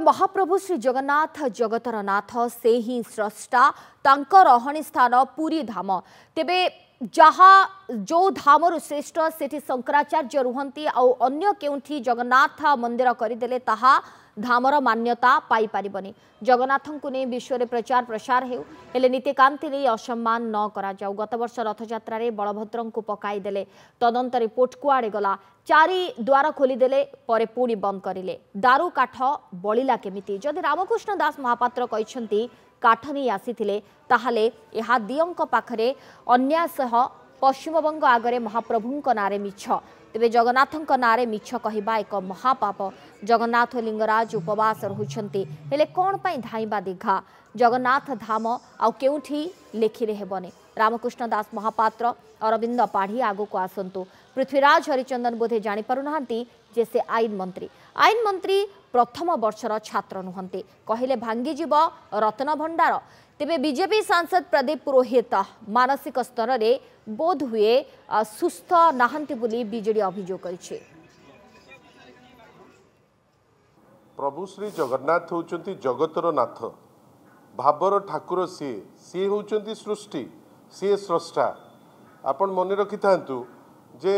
महाप्रभु श्री जगन्नाथ जगतर नाथ से ही स्रष्टा तांकर रहणी स्थान पुरी धाम तेबे जहाँ जो धामर श्रेष्ठ सेठी शंकराचार्य रुहंती आउ अन्य केउठी जगन्नाथ मंदिर करदेले ताहा धामर मान्यता पाई पारिबनी। जगन्नाथन को नहीं विश्व में प्रचार प्रसार हेले नीतिकांति नहीं असम्मान न करा जाऊ। गत वर्ष रथयात्रा रे बलभद्र को पकाई देले तदंत रिपोर्ट कुआड़े गला चारि द्वार खोलीदेले परे पुणी बंद करिले। दारू काठ बलिला केमिति जदि रामकृष्ण दास महापात्र कहते काठ नहीं आसीथिले ताहाले एहा दियंक पाखरे अन्याय सह पश्चिमबंग आगरे महाप्रभुंक नारे मिछ तेबे जगन्नाथंक नारे मिछ कहिबा एक महापाप। जगन्नाथ लिंगराज उपवास रहुछंती हेले कोन पई धाइबा दीघा जगन्नाथ धाम आउ केउठी लेखिरे हेबने। रामकृष्ण दास महापात्र अरविंद पाढ़ी आगो को आसंतु। पृथ्वीराज हरिचंदन बोधे जानी पारुनाहांती जे से आईन मंत्री प्रथम वर्षर छात्र नुहंती कहले भांगी जीव रत्न भंडार। तेबे बीजेपी सांसद प्रदीप पुरोहित मानसिक स्तर रे बोध हुए सुस्थ नाहंती बोली बीजेडी अभियोग करिछि। प्रभु श्री जगन्नाथ होउचंती जगतर नाथ भावर ठाकुर सी होउचंती सृष्टि सी स्रष्टा। आपण मन रखि थांतु जे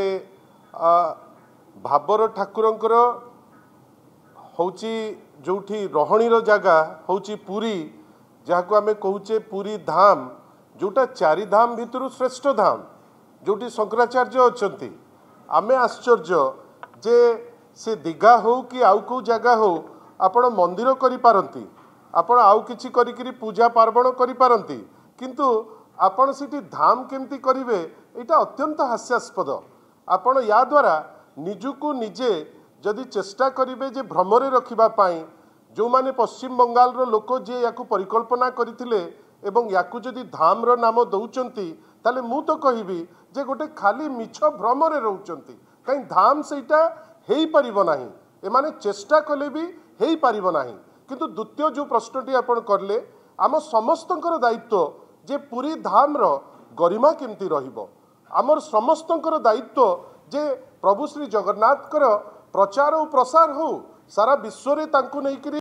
भावर ठाकुरंकर होउची जोठी रहणीर जगह होउची पुरी जहाँ आम कहूचे पुरी धाम जोटा चारि धाम भितर श्रेष्ठ धाम जोटी शंकराचार्य अच्छा आमे आश्चर्य जे से दीघा हो कि आउ को जगह हो आपण मंदिर करि पारंती आपण आउ किछि करिकरी पूजा पार्वण करि पारंती किंतु आपण सिटी धाम केमती करिवे एटा अत्यंत हास्यास्पद। आपण या द्वारा निजुको निजे जदि चेष्टा करिवे जे भ्रमरे रखिबा पाई जो माने पश्चिम बंगाल रो लोक जे याकू परिकल्पना करथिले एवं याकू जदि धाम रो नाम दउचंती ताले मु तो कहिबी जे गोटे खाली मिछ भ्रमरे रहउचंती कहीं धाम सेटा हेई परिबो नाही ए माने चेष्टा कले भी हेई परिबो नाही। किंतु द्वितीय जो प्रश्नटी आपण करले आम समस्तंकर दायित्व जे पूरी धाम रो गरिमा केमती रहिबो आमर समस्तंकर दायित्व जे प्रभु श्री जगन्नाथ कर प्रचार और प्रसार हो सारा विश्व रे तांकु नहीं करी